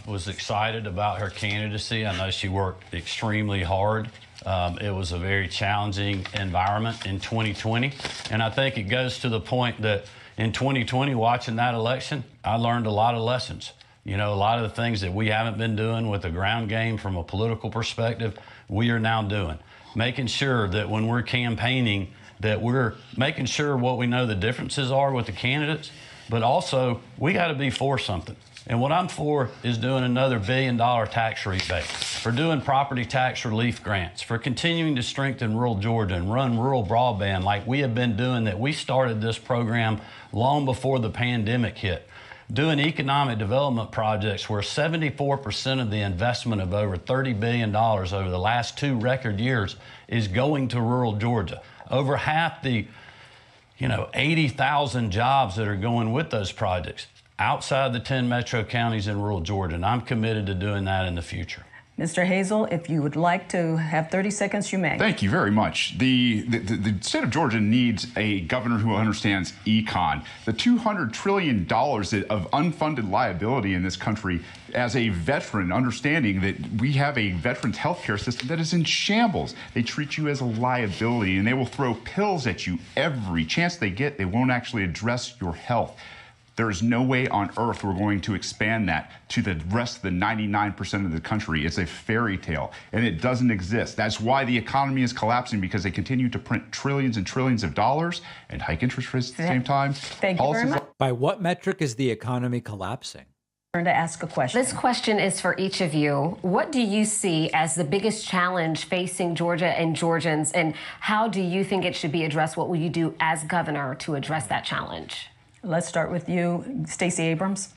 was excited about her candidacy. I know she worked extremely hard. It was a very challenging environment in 2020. And I think it goes to the point that in 2020, watching that election, I learned a lot of lessons. You know, a lot of the things that we haven't been doing with the ground game from a political perspective, we are now doing. Making sure that when we're campaigning, that we're making sure what we know the differences are with the candidates, but also we got to be for something. And what I'm for is doing another $1 billion tax rebate, for doing property tax relief grants, for continuing to strengthen rural Georgia and run rural broadband like we have been doing, that we started this program long before the pandemic hit. Doing economic development projects where 74% of the investment of over $30 billion over the last 2 record years is going to rural Georgia. Over half the 80,000 jobs that are going with those projects outside the 10 metro counties in rural Georgia, and I'm committed to doing that in the future. Mr. Hazel, if you would like to have 30 seconds, you may. Thank you very much. The state of Georgia needs a governor who understands econ. The $200 trillion of unfunded liability in this country, as a veteran, understanding that we have a veterans health care system that is in shambles. They treat you as a liability, and they will throw pills at you every chance they get. They won't actually address your health. There is no way on earth we're going to expand that to the rest of the 99% of the country. It's a fairy tale, and it doesn't exist. That's why the economy is collapsing, because they continue to print trillions and trillions of dollars and hike interest rates at the same time. Thank you very much. By what metric is the economy collapsing? To ask a question. This question is for each of you. What do you see as the biggest challenge facing Georgia and Georgians, and how do you think it should be addressed? What will you do as governor to address that challenge? Let's start with you, Stacey Abrams.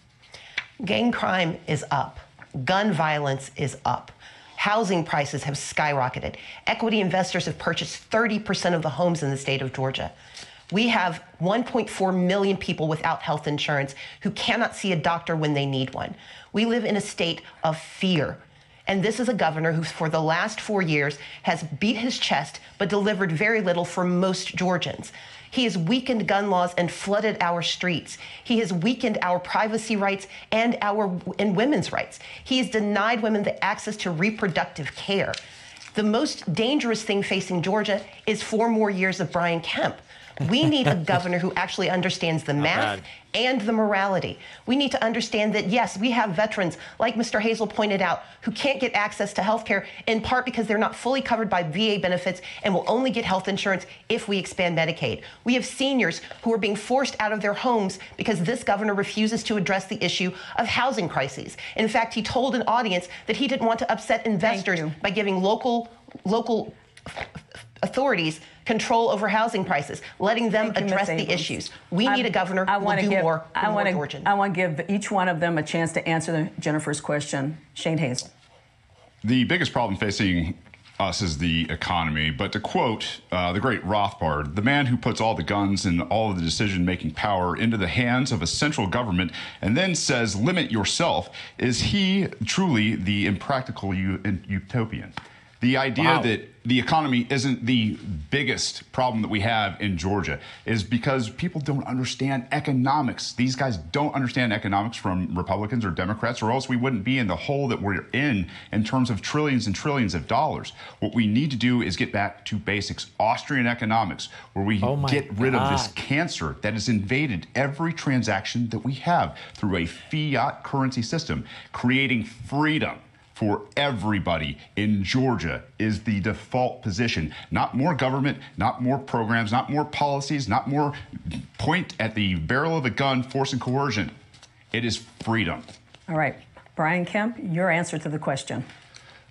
Gang crime is up. Gun violence is up. Housing prices have skyrocketed. Equity investors have purchased 30% of the homes in the state of Georgia. We have 1.4 million people without health insurance who cannot see a doctor when they need one. We live in a state of fear. And this is a governor who, for the last 4 years, has beat his chest but delivered very little for most Georgians. He has weakened gun laws and flooded our streets. He has weakened our privacy rights and women's rights. He has denied women the access to reproductive care. The most dangerous thing facing Georgia is 4 more years of Brian Kemp. We need a governor who actually understands the math and the morality. We need to understand that, yes, we have veterans, like Mr. Hazel pointed out, who can't get access to health care, in part because they're not fully covered by VA benefits and will only get health insurance if we expand Medicaid. We have seniors who are being forced out of their homes because this governor refuses to address the issue of housing crises. In fact, he told an audience that he didn't want to upset investors by giving local authorities control over housing prices, letting them address the issues. We need a governor who will do more for more Georgians. I want to give each one of them a chance to answer Jennifer's question. Shane Hazel. The biggest problem facing us is the economy. But to quote the great Rothbard, the man who puts all the guns and all of the decision-making power into the hands of a central government and then says, limit yourself, is he truly the impractical utopian? The idea that the economy isn't the biggest problem that we have in Georgia is because people don't understand economics. These guys don't understand economics from Republicans or Democrats, or else we wouldn't be in the hole that we're in terms of trillions and trillions of dollars. What we need to do is get back to basics, Austrian economics, where we get rid of this cancer that has invaded every transaction that we have through a fiat currency system, creating freedom for everybody in Georgia is the default position. Not more government, not more programs, not more policies, not more point at the barrel of the gun, force and coercion. It is freedom. All right. Brian Kemp, your answer to the question.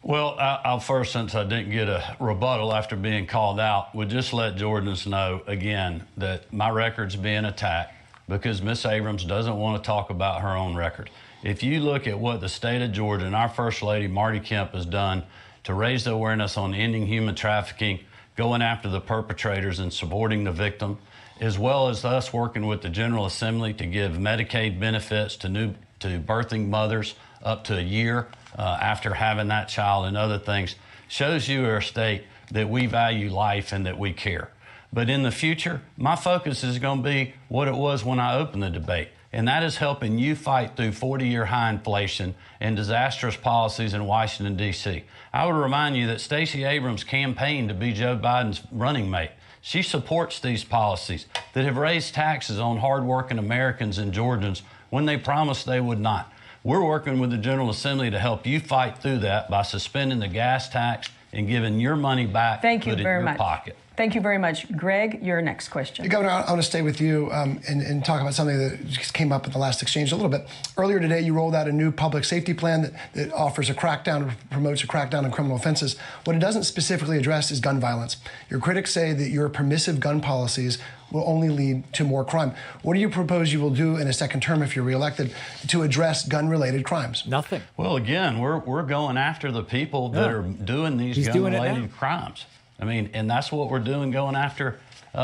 Well, I'll first, since I didn't get a rebuttal after being called out, would just let Georgians know again that my record's being attacked because Ms. Abrams doesn't want to talk about her own record. If you look at what the state of Georgia and our First Lady, Marty Kemp, has done to raise the awareness on ending human trafficking, going after the perpetrators and supporting the victim, as well as us working with the General Assembly to give Medicaid benefits to birthing mothers up to a year after having that child and other things, shows you, our state, that we value life and that we care. But in the future, my focus is going to be what it was when I opened the debate. And that is helping you fight through 40-year high inflation and disastrous policies in Washington, D.C. I would remind you that Stacey Abrams campaigned to be Joe Biden's running mate. She supports these policies that have raised taxes on hardworking Americans and Georgians when they promised they would not. We're working with the General Assembly to help you fight through that by suspending the gas tax and giving your money back Thank you put very in your much. pocket. Thank you very much. Greg, your next question. Governor, I want to stay with you and talk about something that just came up in the last exchange a little bit. Earlier today, you rolled out a new public safety plan that offers a crackdown, promotes a crackdown on criminal offenses. What it doesn't specifically address is gun violence. Your critics say that your permissive gun policies will only lead to more crime. What do you propose you will do in a second term if you're reelected to address gun-related crimes? Nothing. Well, again, we're going after the people that are doing these gun-related crimes. I mean, and that's what we're doing, going after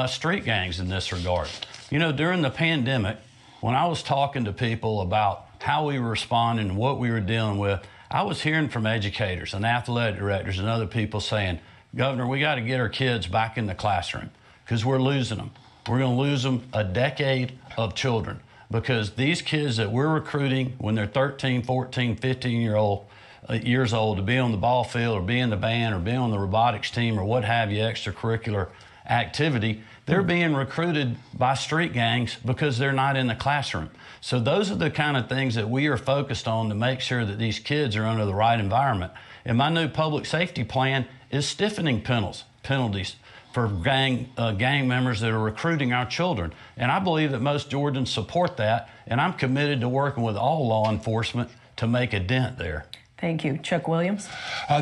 street gangs in this regard. You know, during the pandemic, when I was talking to people about how we were responding and what we were dealing with, I was hearing from educators and athletic directors and other people saying, Governor, we got to get our kids back in the classroom because we're losing them. We're going to lose them a decade of children because these kids that we're recruiting when they're 13, 14, 15-years old to be on the ball field or be in the band or be on the robotics team or what have you, extracurricular activity, they're being recruited by street gangs because they're not in the classroom. So those are the kind of things that we are focused on to make sure that these kids are under the right environment. And my new public safety plan is stiffening penalties for gang members that are recruiting our children. And I believe that most Georgians support that, and I'm committed to working with all law enforcement to make a dent there. Thank you. Chuck Williams.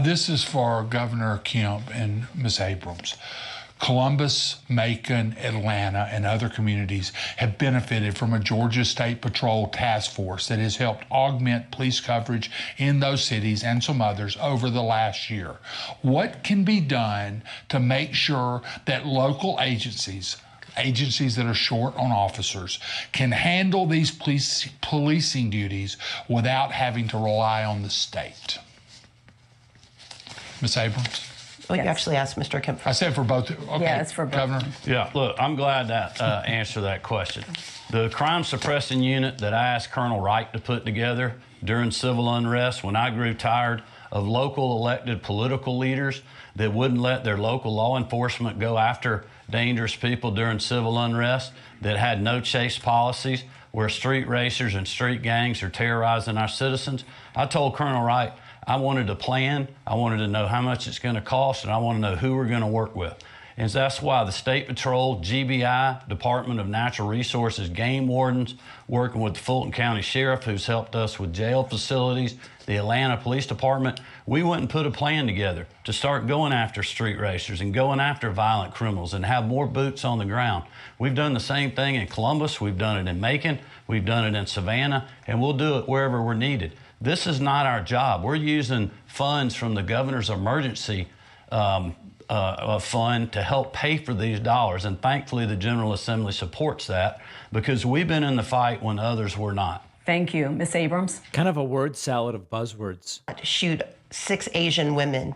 This is for Governor Kemp and Ms. Abrams. Columbus, Macon, Atlanta, and other communities have benefited from a Georgia State Patrol task force that has helped augment police coverage in those cities and some others over the last year. What can be done to make sure that local agencies that are short on officers can handle these policing duties without having to rely on the state? Ms. Abrams? Well, you Yes. actually asked Mr. Kemp. I said for both. Okay, Yeah, it's for both. Governor. Yeah, look, I'm glad to answer that question. The crime suppressing unit that I asked Colonel Wright to put together during civil unrest, when I grew tired of local elected political leaders that wouldn't let their local law enforcement go after dangerous people during civil unrest, that had no chase policies, where street racers and street gangs are terrorizing our citizens, I told Colonel Wright I wanted a plan, I wanted to know how much it's going to cost, and I want to know who we're going to work with. And that's why the State Patrol, GBI, Department of Natural Resources, game wardens, working with the Fulton County Sheriff, who's helped us with jail facilities, the Atlanta Police Department, we went and put a plan together to start going after street racers and going after violent criminals and have more boots on the ground. We've done the same thing in Columbus, we've done it in Macon, we've done it in Savannah, and we'll do it wherever we're needed. This is not our job. We're using funds from the governor's emergency fund to help pay for these dollars. And thankfully, the General Assembly supports that because we've been in the fight when others were not. Thank you. Ms. Abrams? Kind of a word salad of buzzwords. Shoot 6 Asian women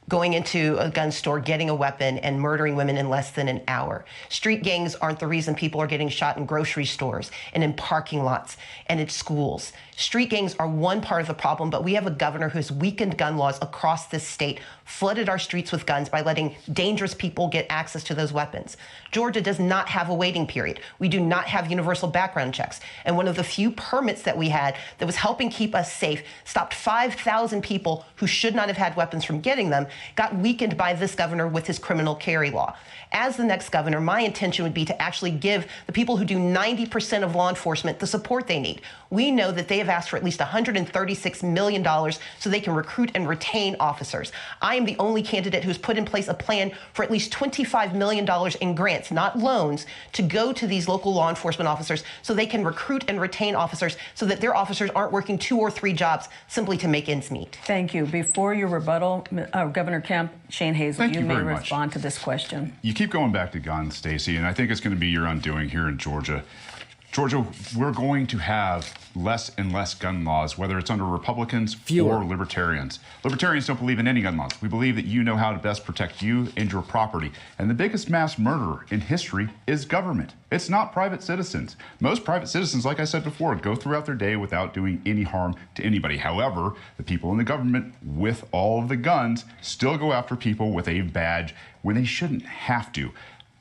going into a gun store, getting a weapon, and murdering women in less than an hour. Street gangs aren't the reason people are getting shot in grocery stores and in parking lots and at schools. Street gangs are one part of the problem, but we have a governor who has weakened gun laws across this state, flooded our streets with guns by letting dangerous people get access to those weapons. Georgia does not have a waiting period. We do not have universal background checks. And one of the few permits that we had that was helping keep us safe stopped 5,000 people who should not have had weapons from getting them, got weakened by this governor with his criminal carry law. As the next governor, my intention would be to actually give the people who do 90% of law enforcement the support they need. We know that they have asked for at least $136 million so they can recruit and retain officers. I am the only candidate who's put in place a plan for at least $25 million in grants, not loans, to go to these local law enforcement officers so they can recruit and retain officers so that their officers aren't working 2 or 3 jobs simply to make ends meet. Thank you. Before your rebuttal, Governor Kemp, Shane Hazel, you may very respond much. to this question. You keep going back to guns, Stacey, and I think it's going to be your undoing here in Georgia. Georgia, we're going to have less and less gun laws, whether it's under Republicans or Libertarians. Libertarians don't believe in any gun laws. We believe that you know how to best protect you and your property. And the biggest mass murderer in history is government. It's not private citizens. Most private citizens, like I said before, go throughout their day without doing any harm to anybody. However, the people in the government with all of the guns still go after people with a badge when they shouldn't have to.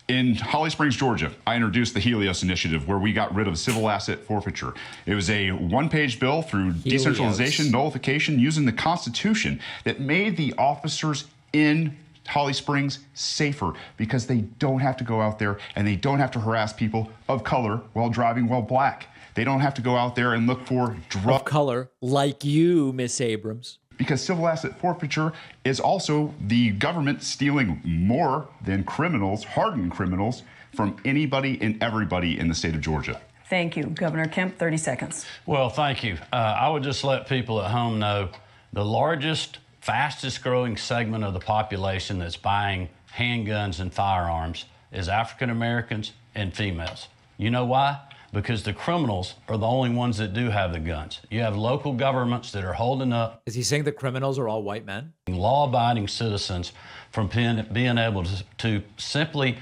In Holly Springs, Georgia, I introduced the Helios Initiative, where we got rid of civil asset forfeiture. It was a one-page bill through decentralization, nullification, using the Constitution that made the officers in Holly Springs safer because they don't have to go out there and they don't have to harass people of color while driving while black. They don't have to go out there and look for drugs. Of color, like you, Miss Abrams. Because civil asset forfeiture is also the government stealing more than criminals, hardened criminals, from anybody and everybody in the state of Georgia. Thank you. Governor Kemp, 30 seconds. Well, thank you. I would just let people at home know the largest, fastest growing segment of the population that's buying handguns and firearms is African Americans and females. You know why? Because the criminals are the only ones that do have the guns. You have local governments that are holding up. Is he saying the criminals are all white men? Law-abiding citizens from being able to simply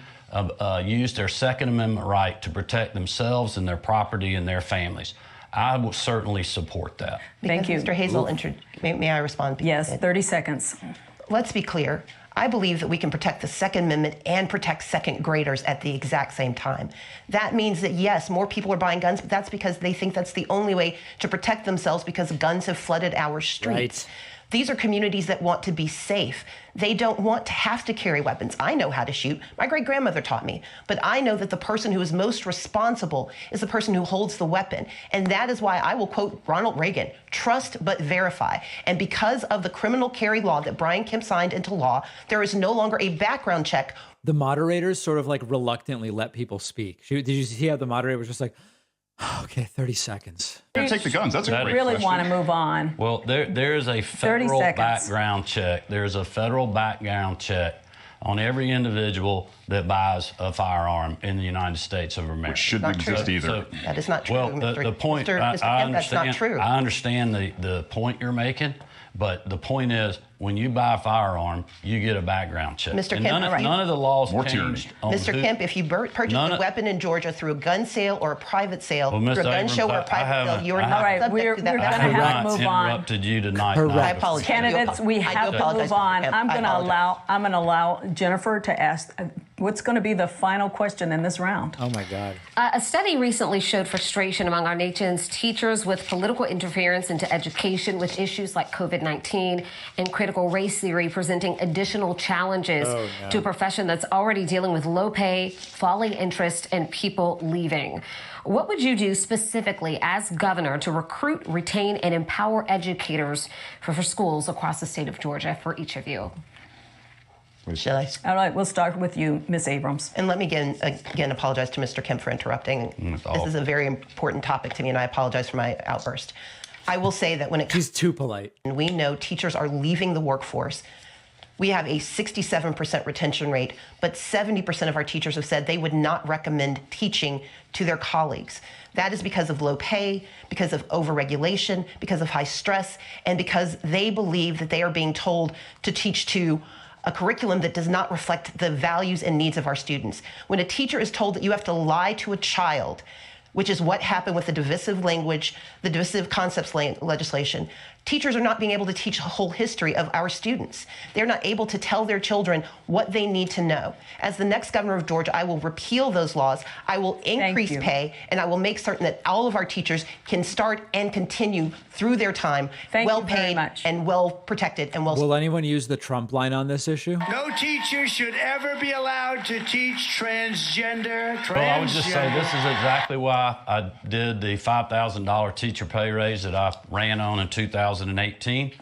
use their Second Amendment right to protect themselves and their property and their families. I will certainly support that. Thank you. Mr. Hazel, may I respond? Yes, 30 seconds. Let's be clear. I believe that we can protect the Second Amendment and protect second graders at the exact same time. That means that, yes, more people are buying guns, but that's because they think that's the only way to protect themselves because guns have flooded our streets. Right. These are communities that want to be safe. They don't want to have to carry weapons. I know how to shoot. My great-grandmother taught me. But I know that the person who is most responsible is the person who holds the weapon. And that is why I will quote Ronald Reagan, trust but verify. And because of the criminal carry law that Brian Kemp signed into law, there is no longer a background check. The moderators sort of like reluctantly let people speak. Did you see how the moderator was just like, okay, 30 seconds. You're gonna take the guns. That's a great really question. want to move on. Well, there is a federal background check. There's a federal background check on every individual that buys a firearm in the United States of America. Which shouldn't exist either. That is not true. Well, the point, Mr. I Kemp, that's not true. understand the point you're making, But the point is, when you buy a firearm, you get a background check. Mr. And Kemp, none of the laws changed. Mr. Kemp, if you purchase a weapon in Georgia through a gun sale or a private sale, through a gun show or a private sale, you are not subject to that. We're going to have to move on. Interrupted you tonight. I apologize. Candidates, we have to move on. I'm going to allow Jennifer to ask what's going to be the final question in this round. Oh my God. A study recently showed frustration among our nation's teachers with political interference into education, with issues like COVID-19 and critical race theory presenting additional challenges to a profession that's already dealing with low pay, falling interest, and people leaving. What would you do specifically as governor to recruit, retain, and empower educators for schools across the state of Georgia for each of you? Shall I? All right, we'll start with you, Ms. Abrams. And let me again apologize to Mr. Kemp for interrupting. This is a very important topic to me, and I apologize for my outburst. I will say that when it comes, he's too polite. And we know teachers are leaving the workforce. We have a 67% retention rate, but 70% of our teachers have said they would not recommend teaching to their colleagues. That is because of low pay, because of overregulation, because of high stress, and because they believe that they are being told to teach to a curriculum that does not reflect the values and needs of our students. When a teacher is told that you have to lie to a child, which is what happened with the divisive language, the divisive concepts legislation, teachers are not being able to teach a whole history of our students. They're not able to tell their children what they need to know. As the next governor of Georgia, I will repeal those laws, I will increase pay, and I will make certain that all of our teachers can start and continue through their time well paid and well protected and well. Will anyone use the Trump line on this issue? No teacher should ever be allowed to teach transgender. Well, I would just say this is exactly why I did the $5,000 teacher pay raise that I ran on in 2018.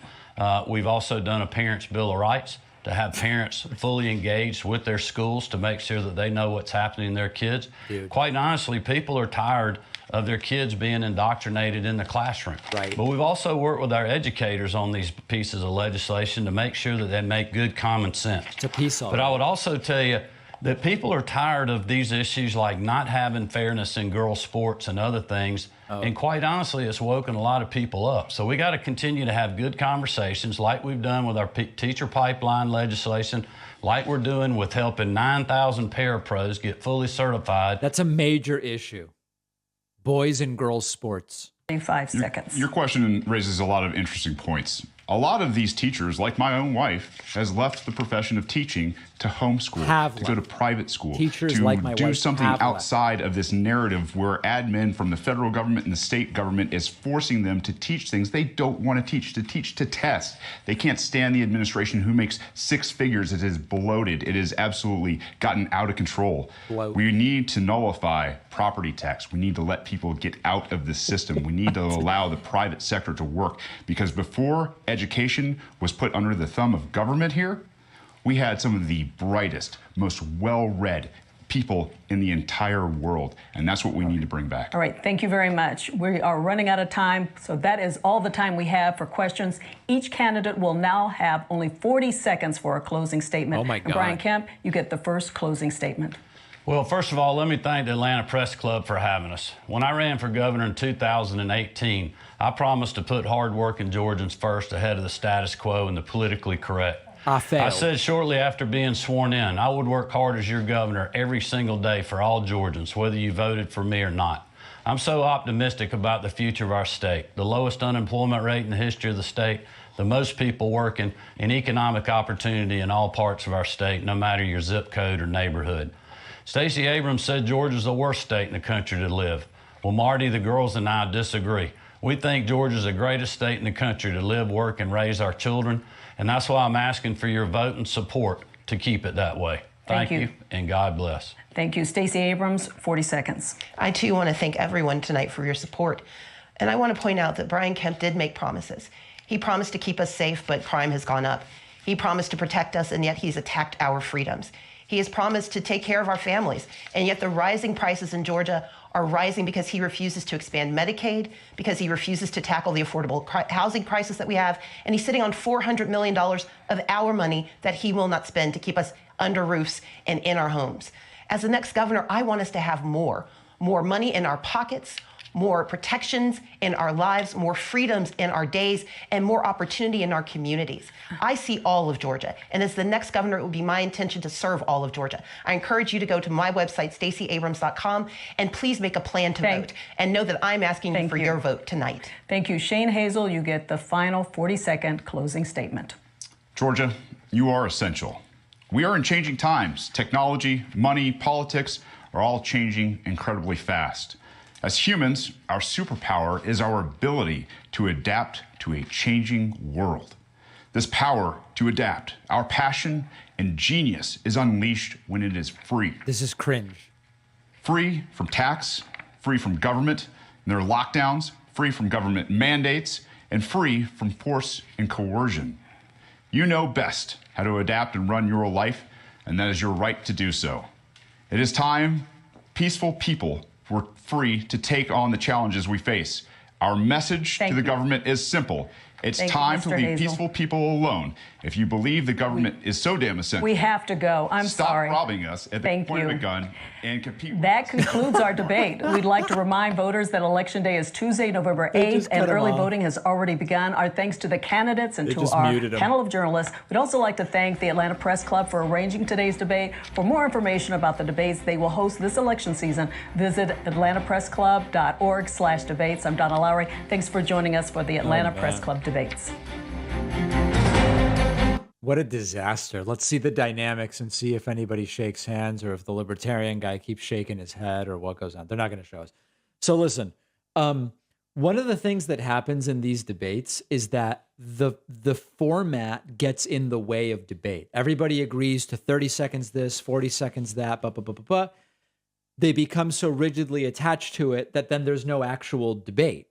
We've also done a Parents' Bill of Rights to have parents fully engaged with their schools to make sure that they know what's happening in their kids. Quite honestly, people are tired of their kids being indoctrinated in the classroom. Right. But we've also worked with our educators on these pieces of legislation to make sure that they make good common sense. It's a piece of it. But I would also tell you that people are tired of these issues like not having fairness in girls' sports and other things. And quite honestly, it's woken a lot of people up. So we got to continue to have good conversations like we've done with our teacher pipeline legislation, like we're doing with helping 9,000 parapros get fully certified. That's a major issue. Boys and girls sports. 5 seconds. Your question raises a lot of interesting points. A lot of these teachers, like my own wife, has left the profession of teaching to homeschool, to go to private school, teachers to like my do wife something have outside of this narrative where admin from the federal government and the state government is forcing them to teach things they don't want to teach to test. They can't stand the administration who makes six figures. It is bloated. It is absolutely gotten out of control. We need to nullify property tax. We need to let people get out of the system. We need to allow the private sector to work, because before education was put under the thumb of government here, we had some of the brightest, most well-read people in the entire world, and that's what we need to bring back. All right, thank you very much. We are running out of time, so that is all the time we have for questions. Each candidate will now have only 40 seconds for a closing statement. Oh my God. And Brian Kemp, you get the first closing statement. Well, first of all, let me thank the Atlanta Press Club for having us. When I ran for governor in 2018, I promised to put hardworking Georgians first ahead of the status quo and the politically correct. I said shortly after being sworn in, I would work hard as your governor every single day for all Georgians, whether you voted for me or not. I'm so optimistic about the future of our state, the lowest unemployment rate in the history of the state, the most people working, and economic opportunity in all parts of our state, no matter your zip code or neighborhood. Stacey Abrams said Georgia's the worst state in the country to live. Well, Marty, the girls and I disagree. We think Georgia's the greatest state in the country to live, work, and raise our children. And that's why I'm asking for your vote and support to keep it that way. Thank you, and God bless. Thank you. Stacey Abrams, 40 seconds. I, too, want to thank everyone tonight for your support. And I want to point out that Brian Kemp did make promises. He promised to keep us safe, but crime has gone up. He promised to protect us, and yet he's attacked our freedoms. He has promised to take care of our families, and yet the rising prices in Georgia are rising because he refuses to expand Medicaid, because he refuses to tackle the affordable housing crisis that we have, and he's sitting on $400 million of our money that he will not spend to keep us under roofs and in our homes. As the next governor, I want us to have more money in our pockets, more protections in our lives, more freedoms in our days, and more opportunity in our communities. I see all of Georgia, and as the next governor, it will be my intention to serve all of Georgia. I encourage you to go to my website, StaceyAbrams.com, and please make a plan to vote, and know that I'm asking for your vote tonight. Thank you. Shane Hazel, you get the final 40-second closing statement. Georgia, you are essential. We are in changing times. Technology, money, politics are all changing incredibly fast. As humans, our superpower is our ability to adapt to a changing world. This power to adapt, our passion and genius is unleashed when it is free. This is cringe. Free from tax, free from government and their lockdowns, free from government mandates, and free from force and coercion. You know best how to adapt and run your life, and that is your right to do so. It is time peaceful people were free to take on the challenges we face. Our message to the government is simple. It's time to leave peaceful people alone. If you believe the government is so damn essential, we have to go. I'm sorry. Stop robbing us at the point of a gun and compete with That concludes our debate. We'd like to remind voters that Election Day is Tuesday, November 8th, and early voting has already begun. Our thanks to the candidates and to our panel of journalists. We'd also like to thank the Atlanta Press Club for arranging today's debate. For more information about the debates they will host this election season, visit atlantapressclub.org/debates. I'm Donna Lowry. Thanks for joining us for the Atlanta Press Club debates. What a disaster. Let's see the dynamics and see if anybody shakes hands or if the libertarian guy keeps shaking his head or what goes on. They're not going to show us. So listen, one of the things that happens in these debates is that the format gets in the way of debate. Everybody agrees to 30 seconds this, 40 seconds that, blah, blah, blah, blah, blah. They become so rigidly attached to it that then there's no actual debate.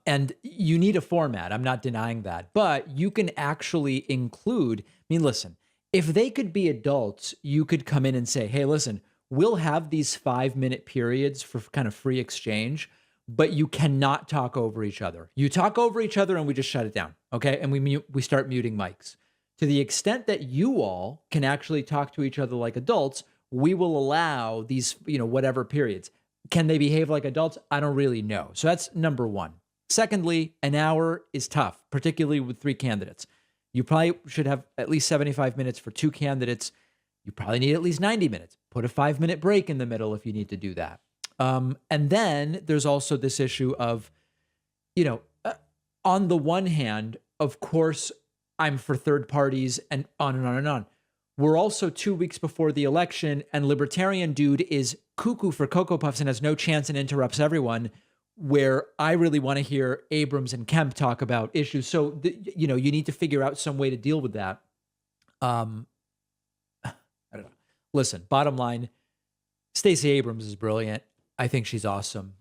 And you need a format. I'm not denying that. But you can actually include, listen, if they could be adults, you could come in and say, hey, listen, we'll have these 5-minute periods for kind of free exchange, but you cannot talk over each other. You talk over each other and we just shut it down, okay? And we start muting mics. To the extent that you all can actually talk to each other like adults, we will allow these, whatever periods. Can they behave like adults? I don't really know. So that's number one. Secondly, an hour is tough, particularly with 3 candidates. You probably should have at least 75 minutes for 2 candidates. You probably need at least 90 minutes. Put a 5-minute break in the middle if you need to do that. And then there's also this issue of, on the one hand, of course, I'm for third parties and on and on and on. We're also 2 weeks before the election, and libertarian dude is cuckoo for Cocoa Puffs and has no chance and interrupts everyone, where I really want to hear Abrams and Kemp talk about issues. So, you need to figure out some way to deal with that. I don't know. Listen, bottom line, Stacey Abrams is brilliant. I think she's awesome.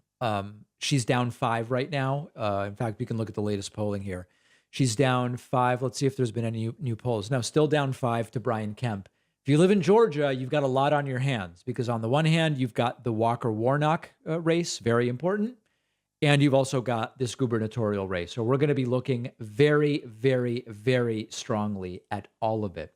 She's down 5 right now. In fact, we can look at the latest polling here. She's down 5. Let's see if there's been any new polls. No, still down 5 to Brian Kemp. If you live in Georgia, you've got a lot on your hands because on the one hand, you've got the Walker-Warnock race, very important, and you've also got this gubernatorial race. So we're going to be looking very, very, very strongly at all of it.